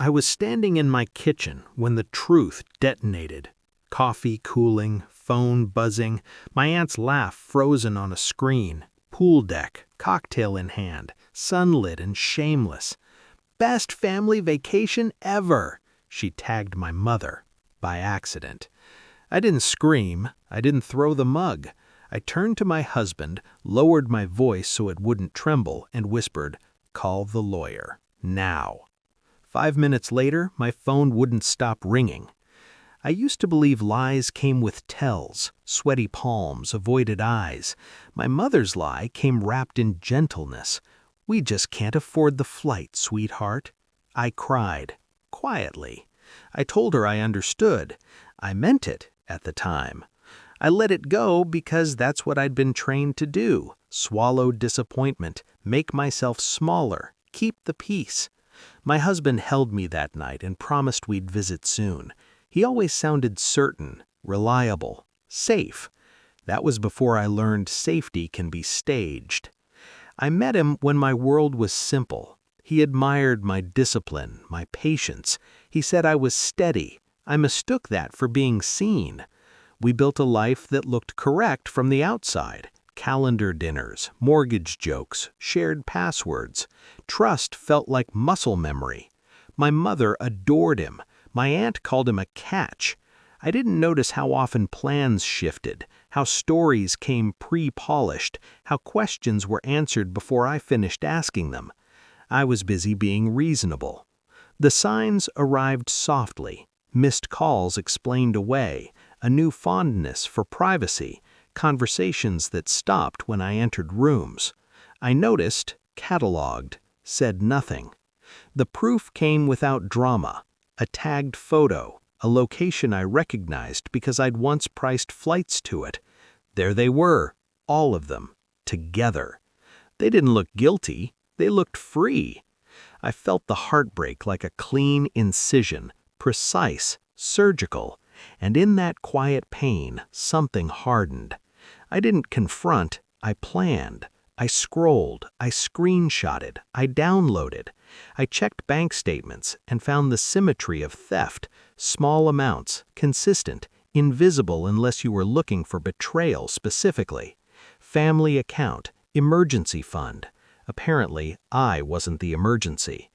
I was standing in my kitchen when the truth detonated. Coffee cooling, phone buzzing, my aunt's laugh frozen on a screen, pool deck, cocktail in hand, sunlit and shameless. "Best family vacation ever!" she tagged my mother, by accident. I didn't scream, I didn't throw the mug. I turned to my husband, lowered my voice so it wouldn't tremble, and whispered, "Call the lawyer, now." 5 minutes later, my phone wouldn't stop ringing. I used to believe lies came with tells, sweaty palms, avoided eyes. My mother's lie came wrapped in gentleness. "We just can't afford the flight, sweetheart." I cried, quietly. I told her I understood. I meant it at the time. I let it go because that's what I'd been trained to do: swallow disappointment, make myself smaller, keep the peace. My husband held me that night and promised we'd visit soon. He always sounded certain, reliable, safe. That was before I learned safety can be staged. I met him when my world was simple. He admired my discipline, my patience. He said I was steady. I mistook that for being seen. We built a life that looked correct from the outside. Calendar dinners, mortgage jokes, shared passwords. Trust felt like muscle memory. My mother adored him. My aunt called him a catch. I didn't notice how often plans shifted, how stories came pre-polished, how questions were answered before I finished asking them. I was busy being reasonable. The signs arrived softly. Missed calls explained away, a new fondness for privacy, conversations that stopped when I entered rooms. I noticed, cataloged, said nothing. The proof came without drama. A tagged photo, a location I recognized because I'd once priced flights to it. There they were, all of them, together. They didn't look guilty, they looked free. I felt the heartbreak like a clean incision, precise, surgical, and in that quiet pain, something hardened. I didn't confront, I planned. I scrolled, I screenshotted, I downloaded. I checked bank statements and found the symmetry of theft: small amounts, consistent, invisible unless you were looking for betrayal specifically. Family account, emergency fund. Apparently, I wasn't the emergency.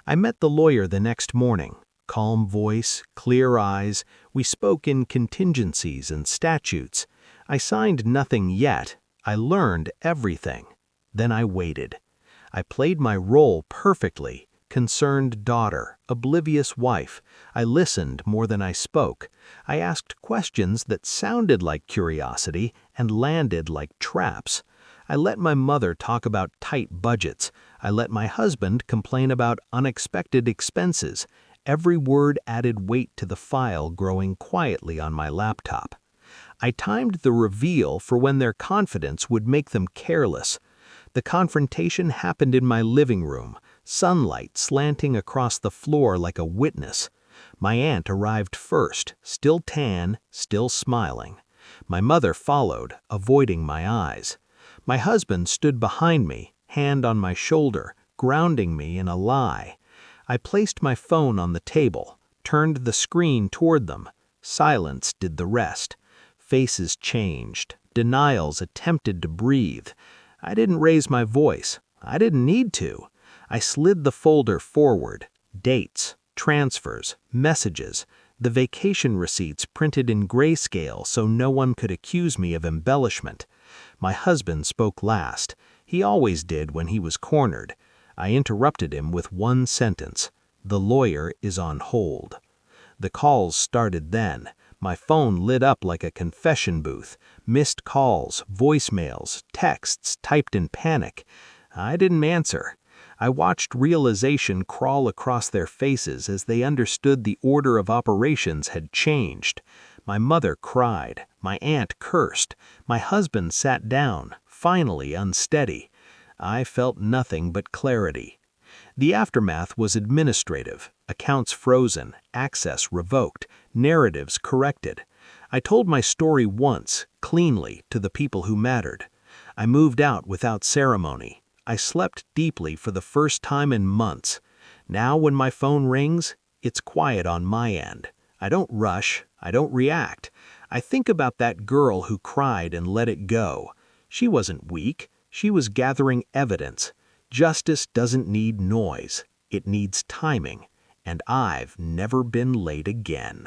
I met the lawyer the next morning. Calm voice, clear eyes. We spoke in contingencies and statutes. I signed nothing yet. I learned everything. Then I waited. I played my role perfectly. Concerned daughter, oblivious wife. I listened more than I spoke. I asked questions that sounded like curiosity and landed like traps. I let my mother talk about tight budgets. I let my husband complain about unexpected expenses. Every word added weight to the file growing quietly on my laptop. I timed the reveal for when their confidence would make them careless. The confrontation happened in my living room, sunlight slanting across the floor like a witness. My aunt arrived first, still tan, still smiling. My mother followed, avoiding my eyes. My husband stood behind me, hand on my shoulder, grounding me in a lie. I placed my phone on the table, turned the screen toward them. Silence did the rest. Faces changed. Denials attempted to breathe. I didn't raise my voice. I didn't need to. I slid the folder forward. Dates, transfers, messages, the vacation receipts printed in grayscale so no one could accuse me of embellishment. My husband spoke last. He always did when he was cornered. I interrupted him with one sentence: "The lawyer is on hold." The calls started then. My phone lit up like a confession booth. Missed calls, voicemails, texts typed in panic. I didn't answer. I watched realization crawl across their faces as they understood the order of operations had changed. My mother cried. My aunt cursed. My husband sat down, finally unsteady. I felt nothing but clarity. The aftermath was administrative. Accounts frozen, access revoked, narratives corrected. I told my story once, cleanly, to the people who mattered. I moved out without ceremony. I slept deeply for the first time in months. Now when my phone rings, it's quiet on my end. I don't rush, I don't react. I think about that girl who cried and let it go. She wasn't weak, she was gathering evidence. Justice doesn't need noise, it needs timing. And I've never been late again.